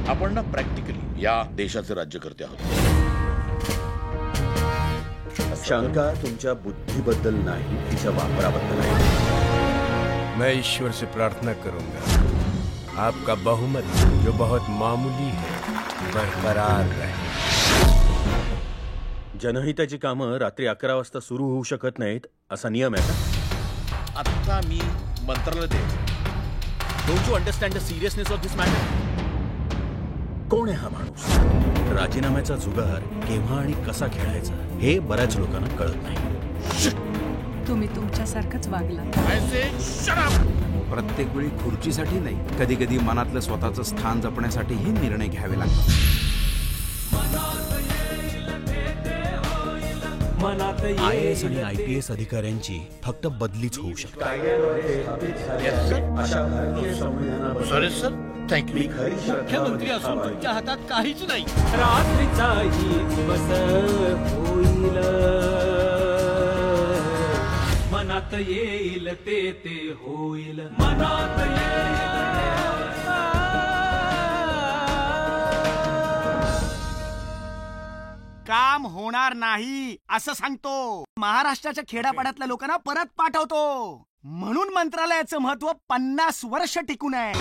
आपण ना प्रॅक्टिकली या देशाचे राज्यकर्ते आहोत. शंका तुमच्या बुद्धीबद्दल नाही, तिच्या वापराबद्दल आहे. मैं ईश्वर से प्रार्थना करूंगा आपका बहुमत जो बहुत मामूली है बरकरार रहे. जनहिताची कामं रात्री 11 वाजता सुरू होऊ शकत नाहीत असा नियम आहे का? आता मी मंत्रालयात आहे. Don't you understand the seriousness of this matter? कोण आहे हा माणूस? राजीनाम्याचा जुगार केव्हा आणि कसा खेळायचा हे बऱ्याच लोकांना कळत नाही. तुम्ही तुमच्यासारखंच वागला. प्रत्येक वेळी खुर्चीसाठी नाही, कधी कधी मनातलं स्वतःचं स्थान जपण्यासाठीही निर्णय घ्यावे लागतात. IAS आणि IPS अधिकाऱ्यांची फक्त बदलीच होऊ शकते. Sorry sir, thank you. मुख्यमंत्री असून तुमच्या हातात काहीच नाही. रात्रीचाही दिवस होईल, मनात येईल ते ते होईल, मनात येईल. काम होणार नाही असं सांगतो. महाराष्ट्राच्या खेड्यापाड्यातल्या लोकांना परत पाठवतो. म्हणून मंत्रालयाचं महत्व 50 वर्ष टिकून आहे.